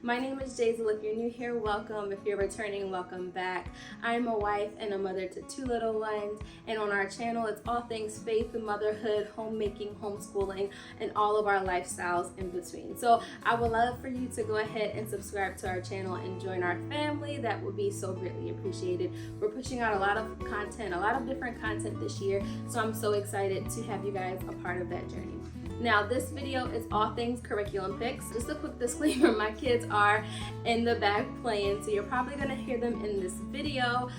My name is Jazel. If you're new here, welcome. If you're returning, welcome back. I'm a wife and a mother to 2 little ones, and on our channel, it's all things faith, motherhood, homemaking, homeschooling, and all of our lifestyles in between. So I would love for you to go ahead and subscribe to our channel and join our family. That would be so greatly appreciated. We're pushing out a lot of content, a lot of different content this year, so I'm so excited to have you guys a part of that journey. Now, this video is all things curriculum picks. Just a quick disclaimer, my kids are in the back playing, so you're probably gonna hear them in this video,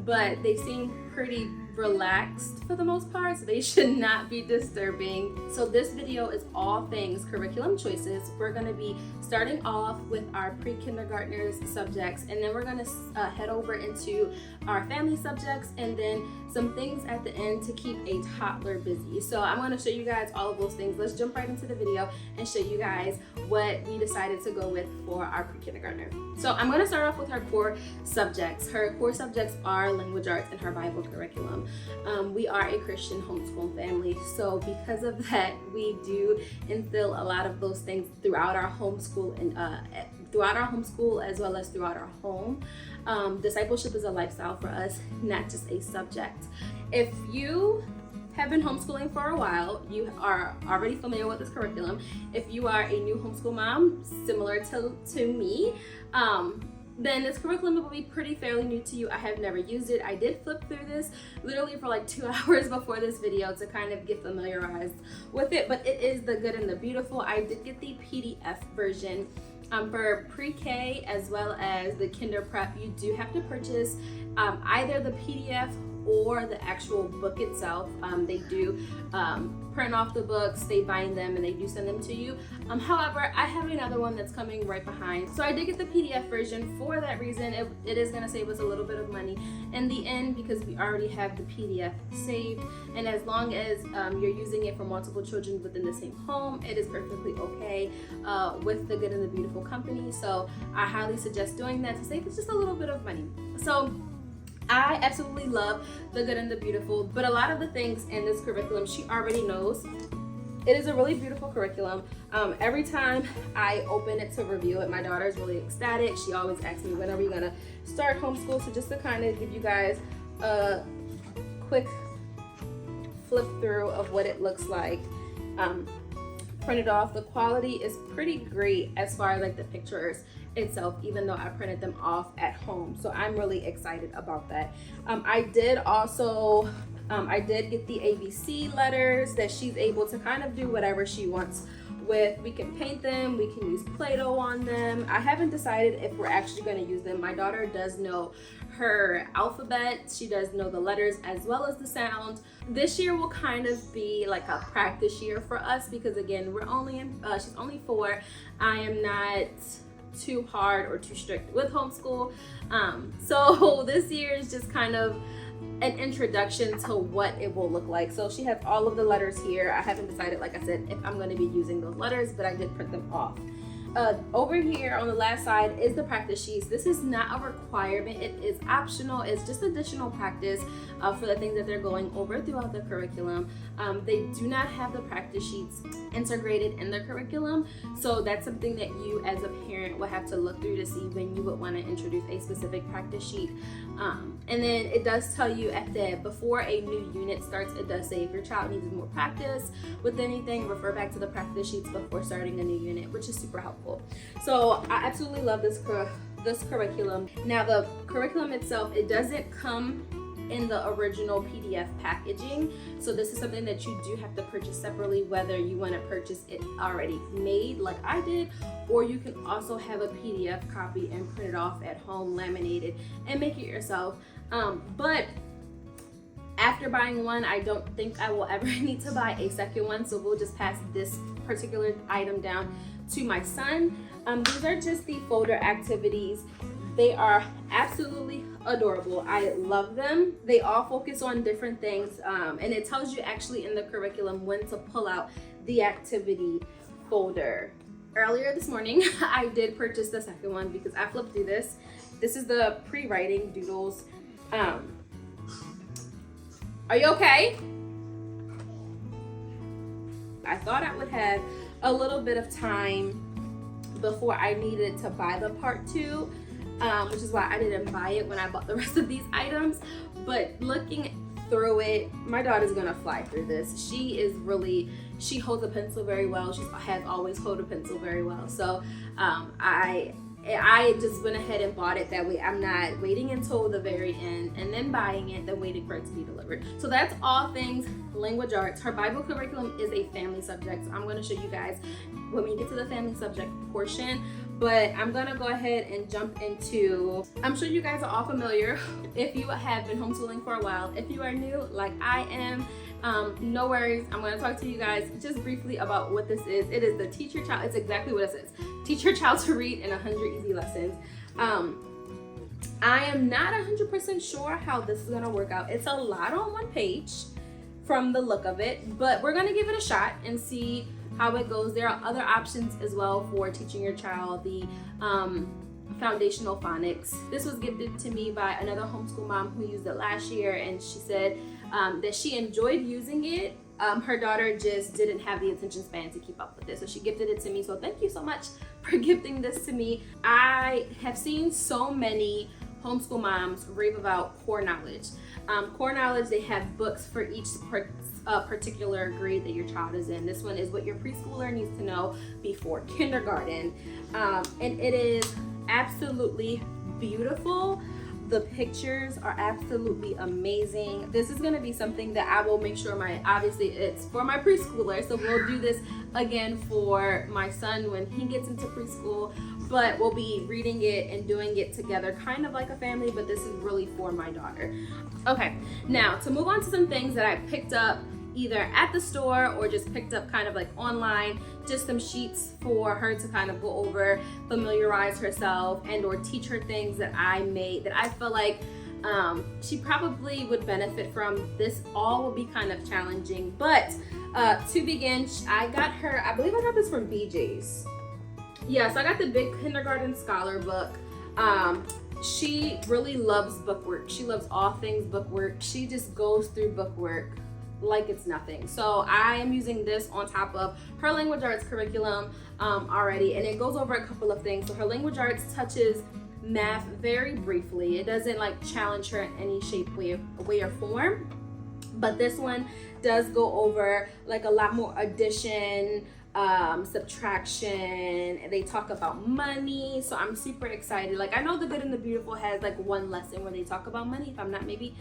but they seem pretty relaxed for the most part, so they should not be disturbing. So this video is all things curriculum choices. We're gonna be starting off with our pre-kindergartners subjects, and then we're gonna head over into our family subjects, and then some things at the end to keep a toddler busy. So I'm gonna show you guys all of those things. Let's jump right into the video and show you guys what we decided to go with for our pre-kindergartner. So I'm gonna start off with her core subjects. Her core subjects are language arts and her Bible curriculum. We are a Christian homeschool family, so because of that, we do instill a lot of those things throughout our homeschool and as well as throughout our home. Discipleship is a lifestyle for us, not just a subject. If you have been homeschooling for a while, you are already familiar with this curriculum. If you are a new homeschool mom, similar to me, then this curriculum will be fairly new to you. I have never used it. I did flip through this literally for like 2 hours before this video to kind of get familiarized with it, but it is the good and the beautiful. I did get the PDF version. For pre-K as well as the kinder prep, you do have to purchase either the PDF or the actual book itself. They do print off the books, they bind them, and they do send them to you. However, I have another one that's coming right behind. So I did get the PDF version for that reason. It is gonna save us a little bit of money in the end because we already have the PDF saved. And as long as you're using it for multiple children within the same home, it is perfectly okay with the Good and the Beautiful company. So I highly suggest doing that to save us just a little bit of money. So I absolutely love the Good and the Beautiful, but a lot of the things in this curriculum she already knows. It is a really beautiful curriculum. Every time I open it to review it, my daughter is really ecstatic. She always asks me, when are we gonna start homeschool? So just to kind of give you guys a quick flip through of what it looks like. Printed off, the quality is pretty great as far as like the pictures itself, even though I printed them off at home, so I'm really excited about that. I did get the ABC letters that she's able to kind of do whatever she wants with. We can paint them, we can use Play-Doh on them. I haven't decided if we're actually going to use them. My daughter does know her alphabet, she does know the letters as well as the sound. This year will kind of be like a practice year for us because again, she's only 4. I am not too hard or too strict with homeschool, so this year is just kind of an introduction to what it will look like. So she has all of the letters here. I haven't decided, like I said, if I'm going to be using those letters, but I did print them off. Over here on the last side is the practice sheets. This is not a requirement, it is optional. It's just additional practice for the things that they're going over throughout the curriculum. They do not have the practice sheets integrated in the curriculum, so that's something that you as a parent will have to look through to see when you would want to introduce a specific practice sheet. And then it does tell you before a new unit starts, it does say if your child needs more practice with anything, refer back to the practice sheets before starting a new unit, which is super helpful. So I absolutely love this curriculum. Now the curriculum itself, it doesn't come in the original PDF packaging, so this is something that you do have to purchase separately, whether you want to purchase it already made like I did, or you can also have a PDF copy and print it off at home, laminated, and make it yourself. But after buying one, I don't think I will ever need to buy a second one, so we'll just pass this particular item down to my son. These are just the folder activities. They are absolutely adorable. I love them. They all focus on different things, and it tells you actually in the curriculum when to pull out the activity folder. Earlier this morning, I did purchase the second one because I flipped through this. This is the pre-writing doodles. Are you okay? I thought I would have a little bit of time before I needed to buy the part 2, which is why I didn't buy it when I bought the rest of these items. But looking through it, my daughter's gonna fly through this. She holds a pencil very well. She has always held a pencil very well. So I just went ahead and bought it. That way I'm not waiting until the very end and then buying it, then waiting for it to be delivered. So that's all things language arts. Her Bible curriculum is a family subject. So I'm going to show you guys when we get to the family subject portion. But I'm going to go ahead and jump into, I'm sure you guys are all familiar if you have been homeschooling for a while. If you are new, like I am, no worries. I'm going to talk to you guys just briefly about what this is. It is the Teach Your Child. It's exactly what it says. Teach your child to read in 100 easy lessons. I am not 100% sure how this is going to work out. It's a lot on one page from the look of it, but we're going to give it a shot and see how it goes. There are other options as well for teaching your child the foundational phonics. This was gifted to me by another homeschool mom who used it last year, and she said that she enjoyed using it. Her daughter just didn't have the attention span to keep up with it, so she gifted it to me. So thank you so much for gifting this to me. I have seen so many homeschool moms rave about Core Knowledge. Core Knowledge, they have books for each particular grade that your child is in. This one is what your preschooler needs to know before kindergarten, and it is absolutely beautiful. The pictures are absolutely amazing. This is going to be something that I will make sure obviously it's for my preschooler, so we'll do this again for my son when he gets into preschool, but we'll be reading it and doing it together, kind of like a family, but this is really for my daughter. Okay, now to move on to some things that I picked up either at the store or just picked up kind of like online, just some sheets for her to kind of go over, familiarize herself, and or teach her things that I made that I feel like she probably would benefit from. This all will be kind of challenging, but to begin, I believe I got this from BJ's. Yes, I got the Big Kindergarten Scholar book. She really loves bookwork. She loves all things bookwork. She just goes through bookwork like it's nothing. So I am using this on top of her language arts curriculum already, and it goes over a couple of things. So her language arts touches math very briefly. It doesn't like challenge her in any shape, way or form, but this one does go over like a lot more addition, subtraction. They talk about money, so I'm super excited. Like I know The Good and the Beautiful has like one lesson where they talk about money, if I'm not maybe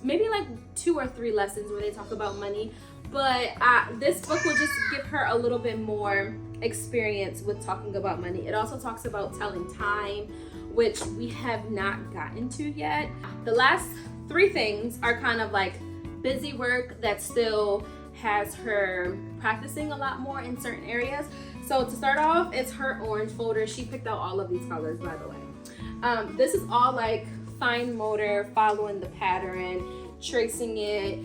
like 2 or 3 lessons where they talk about money, but this book will just give her a little bit more experience with talking about money. It also talks about telling time, which we have not gotten to yet. The last 3 things are kind of like busy work that still has her practicing a lot more in certain areas. So to start off, it's her orange folder. She picked out all of these colors, by the way. This is all like fine motor, following the pattern, tracing it,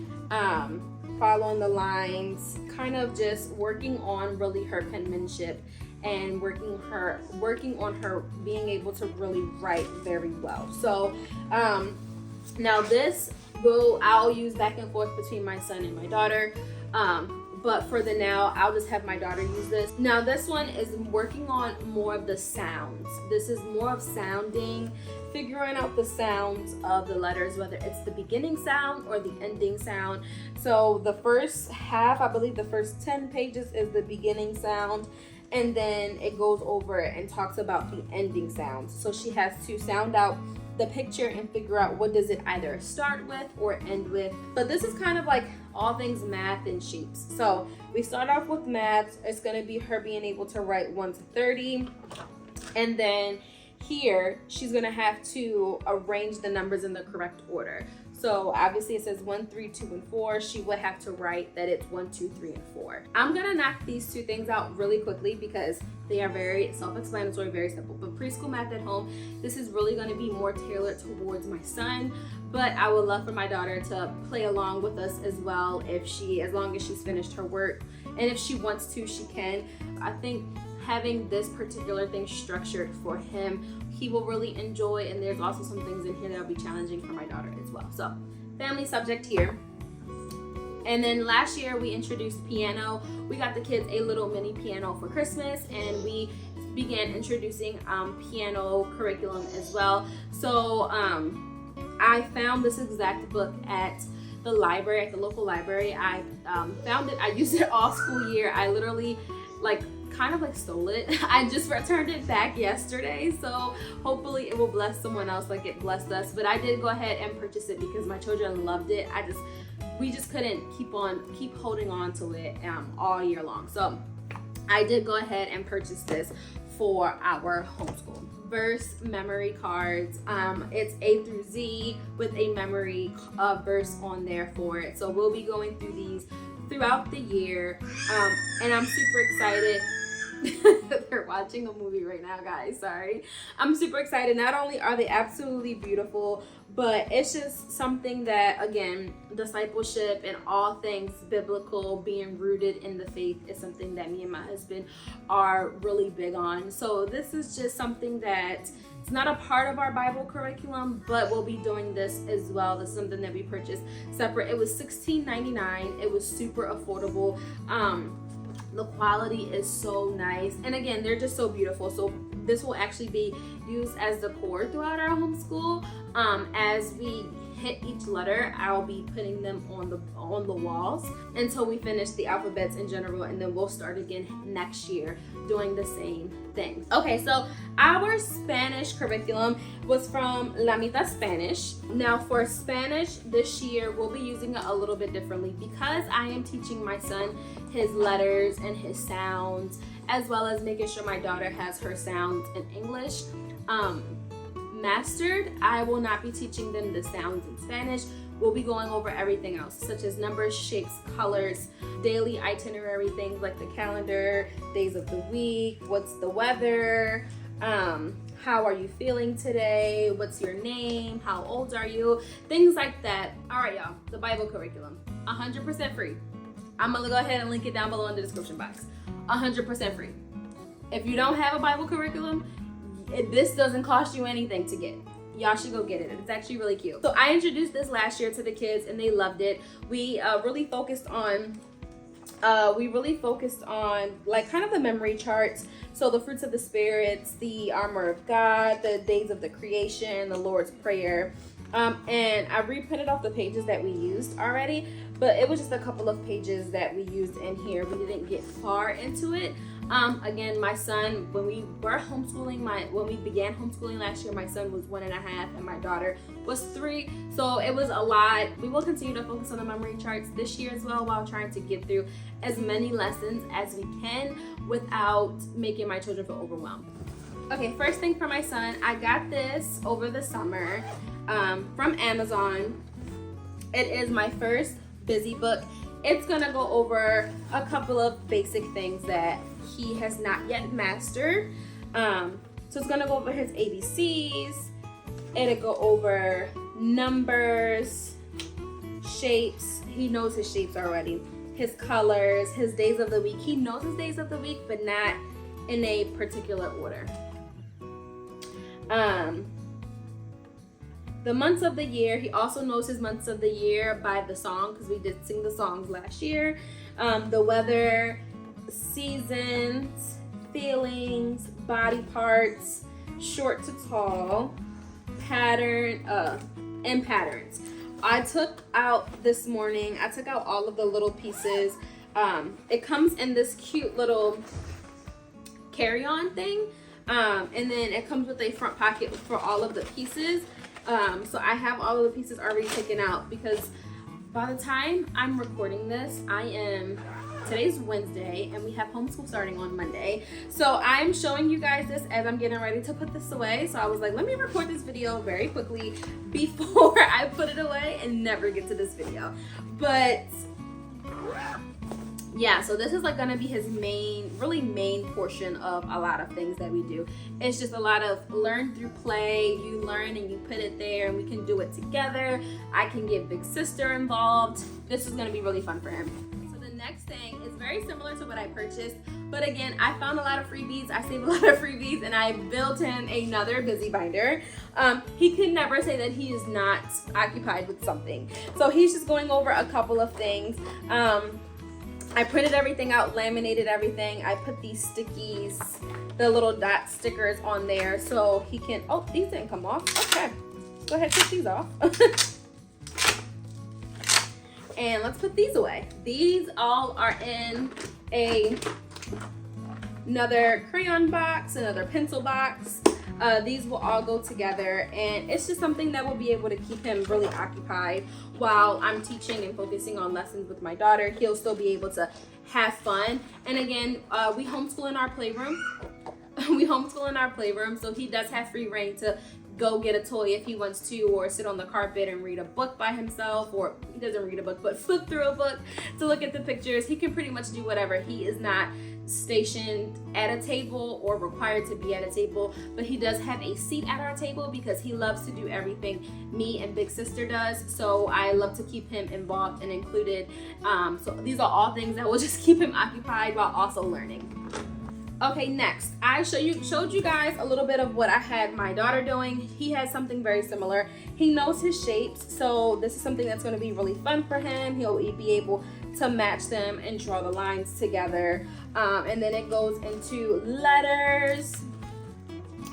following the lines, kind of just working on really her penmanship and working on her being able to really write very well. So now this I'll use back and forth between my son and my daughter. But for the now, I'll just have my daughter use this. Now this one is working on more of the sounds. This is more of sounding, figuring out the sounds of the letters, whether it's the beginning sound or the ending sound. So the first half, I believe the first 10 pages is the beginning sound, and then it goes over and talks about the ending sounds. So she has to sound out the picture and figure out what does it either start with or end with. But this is kind of like all things math and shapes. So we start off with math. It's going to be her being able to write 1 to 30, and then here she's going to have to arrange the numbers in the correct order. So obviously it says 1, 3, 2, and 4. She would have to write that it's 1, 2, 3, and 4. I'm gonna knock these 2 things out really quickly because they are very self-explanatory, very simple. But preschool math at home, this is really gonna be more tailored towards my son. But I would love for my daughter to play along with us as well, as long as she's finished her work. And if she wants to, she can. I think having this particular thing structured for him, he will really enjoy, and there's also some things in here that'll be challenging for my daughter as well. So family subject here. And then last year we introduced piano. We got the kids a little mini piano for Christmas, and we began introducing piano curriculum as well. So I found this exact book at the library, at the local library. I found it. I used it all school year. I literally kind of stole it. I just returned it back yesterday, so hopefully it will bless someone else like it blessed us. But I did go ahead and purchase it because my children loved it. We just couldn't keep holding on to it all year long. So I did go ahead and purchase this for our homeschool. Verse memory cards. It's A through Z with a memory verse on there for it. So we'll be going through these throughout the year, and I'm super excited. They're watching a movie right now, guys. Sorry. I'm super excited. Not only are they absolutely beautiful, but it's just something that, again, discipleship and all things biblical, being rooted in the faith, is something that me and my husband are really big on. So this is just something that it's not a part of our Bible curriculum, but we'll be doing this as well. This is something that we purchased separate. It was $16.99. It was super affordable. The quality is so nice, and again, they're just so beautiful. So this will actually be used as decor throughout our homeschool. As we hit each letter, I'll be putting them on the walls until we finish the alphabets in general, and then we'll start again next year doing the same things. Okay, so our Spanish curriculum was from La Mitad Spanish. Now for Spanish this year, we'll be using it a little bit differently because I am teaching my son his letters and his sounds, as well as making sure my daughter has her sounds in English mastered. I will not be teaching them the sounds in Spanish. We'll be going over everything else, such as numbers, shapes, colors, daily itinerary things like the calendar, days of the week, what's the weather, how are you feeling today, what's your name, how old are you, things like that. All right, y'all, the Bible curriculum, 100% free. I'm gonna go ahead and link it down below in the description box. 100% free. If you don't have a Bible curriculum, this doesn't cost you anything to get. Y'all should go get it. It's actually really cute. So I introduced this last year to the kids and they loved it. We really focused on like kind of the memory charts. So the fruits of the spirits, the armor of God, the days of the creation, the Lord's Prayer. And I reprinted off the pages that we used already, but it was just a couple of pages that we used in here. We didn't get far into it. Again, my son, when we began homeschooling last year, my son was 1.5 and my daughter was 3. So it was a lot. We will continue to focus on the memory charts this year as well, while trying to get through as many lessons as we can without making my children feel overwhelmed. Okay, first thing for my son, I got this over the summer from Amazon. It is my first busy book. It's gonna go over a couple of basic things that he has not yet mastered. So it's gonna go over his ABCs. It'll go over numbers, shapes. He knows his shapes already. His colors, his days of the week. He knows his days of the week, but not in a particular order. The months of the year, he also knows his months of the year by the song, because we did sing the songs last year. The weather, seasons, feelings, body parts, short to tall, pattern, and patterns. I took out all of the little pieces. It comes in this cute little carry-on thing. And then it comes with a front pocket for all of the pieces. So I have all of the pieces already taken out, because by the time I'm recording this, today's Wednesday and we have homeschool starting on Monday. So I'm showing you guys this as I'm getting ready to put this away. So I was like, let me record this video very quickly before I put it away and never get to this video. But yeah, so this is like gonna be his main portion of a lot of things that we do. It's just a lot of learn through play. You learn and you put it there and we can do it together. I can get big sister involved. This is gonna be really fun for him. So the next thing is very similar to what I purchased, but again, I found a lot of freebies. I saved a lot of freebies and I built him another busy binder. He can never say that he is not occupied with something. So he's just going over a couple of things. I printed everything out, laminated everything. I put these stickies the little dot stickers on there so he can, oh, these didn't come off. Okay, go ahead, take these off. And let's put these away. These all are in another crayon box, another pencil box. These will all go together, and it's just something that will be able to keep him really occupied while I'm teaching and focusing on lessons with my daughter. He'll still be able to have fun. And again, we homeschool in our playroom. We homeschool in our playroom, so he does have free reign to go get a toy if he wants to, or sit on the carpet and read a book by himself, or he doesn't read a book but flip through a book to look at the pictures. He can pretty much do whatever. He is not stationed at a table or required to be at a table, but he does have a seat at our table because he loves to do everything me and big sister does. So I love to keep him involved and included. So these are all things that will just keep him occupied while also learning. Okay, next, I showed you guys a little bit of what I had my daughter doing. He has something very similar. He knows his shapes, so this is something that's going to be really fun for him. He'll be able to match them and draw the lines together. And then it goes into letters,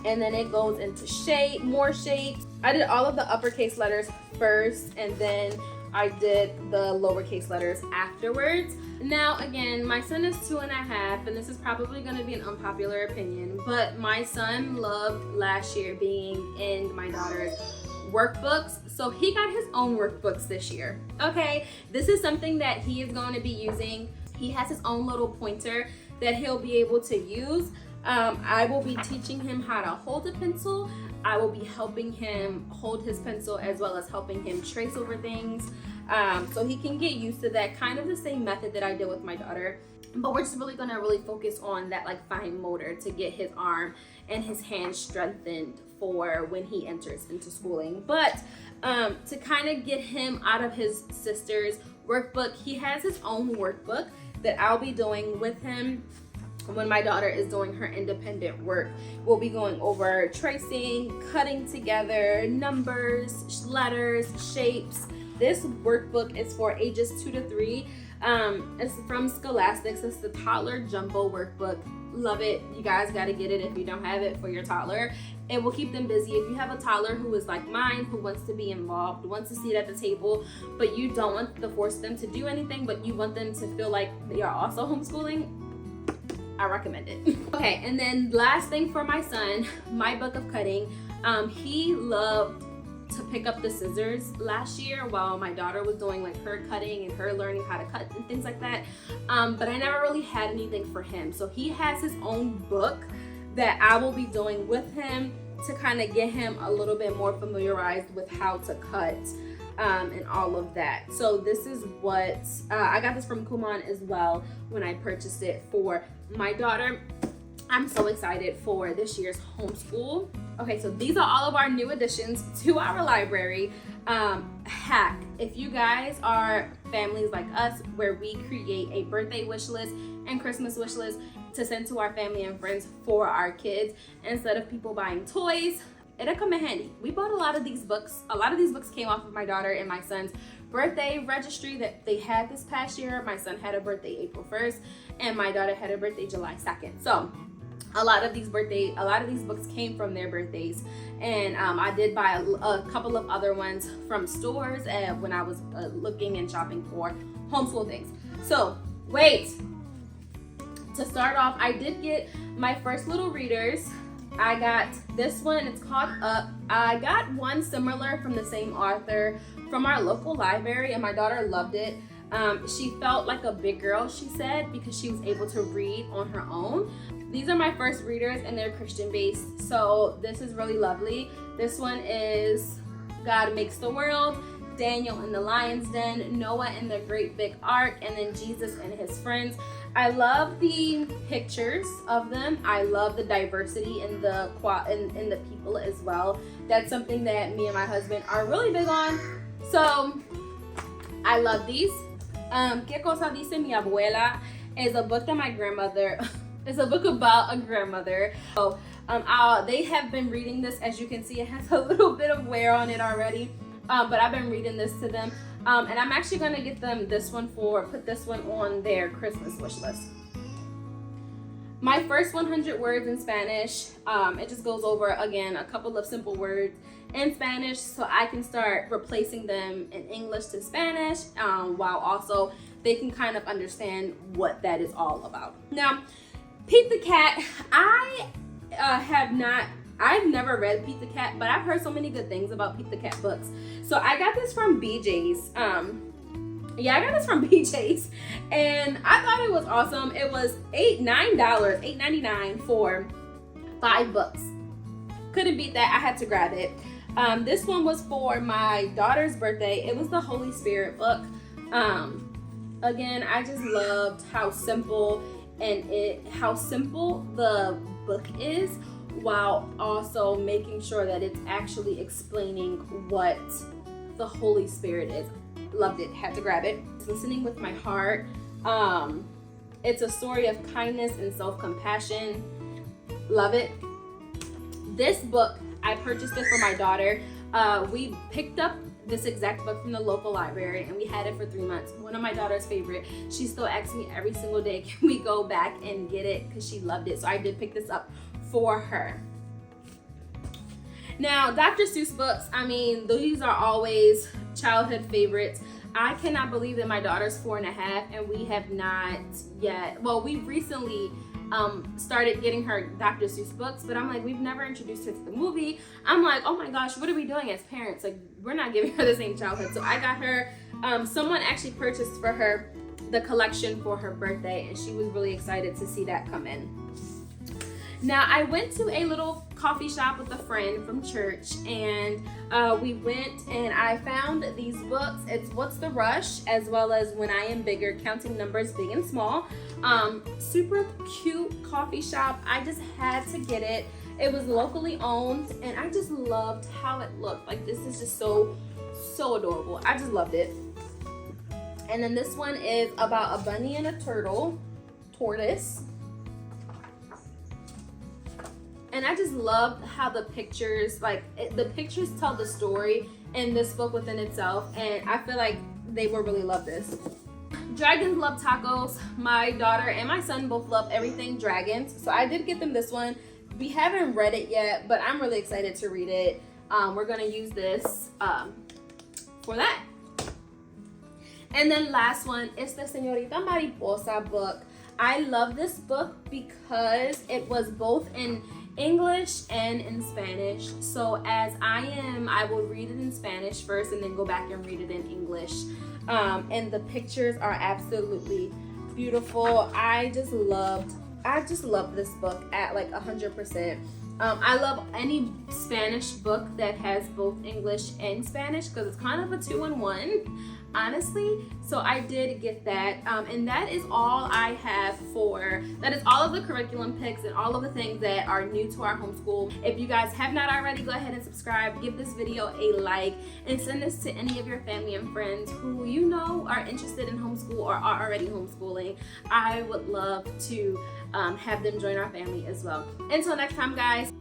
and then it goes into more shapes. I did all of the uppercase letters first, and then I did the lowercase letters afterwards. Now, again, my son is 2.5, and this is probably going to be an unpopular opinion, but my son loved last year being in my daughter's workbooks, so he got his own workbooks this year. Okay, this is something that he is going to be using. He has his own little pointer that he'll be able to use. I will be teaching him how to hold a pencil. I will be helping him hold his pencil as well as helping him trace over things. So he can get used to that, kind of the same method that I did with my daughter. But we're just really gonna focus on that like fine motor to get his arm and his hand strengthened for when he enters into schooling. But to kind of get him out of his sister's workbook, he has his own workbook that I'll be doing with him when my daughter is doing her independent work. We'll be going over tracing, cutting together, numbers, letters, shapes. This workbook is for ages 2 to 3. It's from Scholastics. It's the toddler jumbo workbook. Love it. You guys got to get it if you don't have it for your toddler. It will keep them busy. If you have a toddler who is like mine, who wants to be involved, wants to sit at the table, but you don't want to force them to do anything, but you want them to feel like they are also homeschooling, I recommend it. Okay, and then last thing for my son, my book of cutting. He loved to pick up the scissors last year while my daughter was doing like her cutting and her learning how to cut and things like that. But I never really had anything for him. So he has his own book that I will be doing with him to kind of get him a little bit more familiarized with how to cut and all of that. So this is what I got this from Kumon as well when I purchased it for my daughter. I'm so excited for this year's homeschool. Okay, so these are all of our new additions to our library. Hack, if you guys are families like us where we create a birthday wish list and Christmas wish list to send to our family and friends for our kids, instead of people buying toys, it'll come in handy. We bought a lot of these books. A lot of these books came off of my daughter and my son's birthday registry that they had this past year. My son had a birthday April 1st and my daughter had a birthday July 2nd. So a lot of these books came from their birthdays, and I did buy a couple of other ones from stores when I was looking and shopping for homeschool things. So wait, to start off, I did get my first little readers. I got this one, it's called Up. I got one similar from the same author from our local library, and my daughter loved it. She felt like a big girl, she said, because she was able to read on her own. These are my first readers, and they're Christian based, so this is really lovely. This one is God Makes the World, Daniel in the Lion's Den, Noah in the Great Big Ark, and then Jesus and his friends. I love the pictures of them. I love the diversity in the people as well. That's something that me and my husband are really big on. So I love these. ¿Qué cosa dice mi abuela? Is a book that my grandmother. It's a book about a grandmother. So they have been reading this. As you can see, it has a little bit of wear on it already. But I've been reading this to them. And I'm actually going to get them this one put this one on their Christmas wish list. My first 100 words in Spanish. It just goes over, again, a couple of simple words in Spanish so I can start replacing them in English to Spanish, while also they can kind of understand what that is all about. Now, Pete the Cat, I've never read Pete the Cat, but I've heard so many good things about Pete the Cat books. So I got this from BJ's. I got this from BJ's, and I thought it was awesome. It was $8.99 for 5 books. Couldn't beat that. I had to grab it. This one was for my daughter's birthday. It was the Holy Spirit book. Again, I just loved how simple the book is, while also making sure that it's actually explaining what the Holy Spirit is. Loved it. Had to grab it. Listening with My Heart. It's a story of kindness and self-compassion. Love it. This book, I purchased it for my daughter. We picked up this exact book from the local library, and we had it for 3 months. One of my daughter's favorite. She still asks me every single day, can we go back and get it, because she loved it. So I did pick this up for her. Now, Dr. Seuss books, I mean, these are always childhood favorites. I cannot believe that my daughter's 4.5 and we have not yet, well, we recently started getting her Dr. Seuss books, but I'm like, we've never introduced her to the movie. I'm like, oh my gosh, what are we doing as parents? Like, we're not giving her the same childhood. So I got her, someone actually purchased for her the collection for her birthday, and she was really excited to see that come in. Now, I went to a little coffee shop with a friend from church, and we went and I found these books. It's What's the Rush, as well as When I Am Bigger, Counting Numbers Big and Small. Super cute coffee shop. I just had to get it. It was locally owned, and I just loved how it looked. Like, this is just so adorable. I just loved it. And then this one is about a bunny and a tortoise. And I just loved how the pictures, the pictures tell the story in this book within itself. And I feel like they will really love this. Dragons Love Tacos. My daughter and my son both love everything dragons. So I did get them this one. We haven't read it yet, but I'm really excited to read it. We're going to use this for that. And then last one is the Señorita Mariposa book. I love this book because it was both in English and in Spanish. So as I will read it in Spanish first and then go back and read it in English. And the pictures are absolutely beautiful. I just loved this book at like 100%. I love any Spanish book that has both English and Spanish because it's kind of a 2-in-1, honestly. So I did get that, and that is all I have that is all of the curriculum picks and all of the things that are new to our homeschool. If you guys have not already, go ahead and subscribe, give this video a like, and send this to any of your family and friends who you know are interested in homeschool or are already homeschooling. I would love to have them join our family as well. Until next time, guys.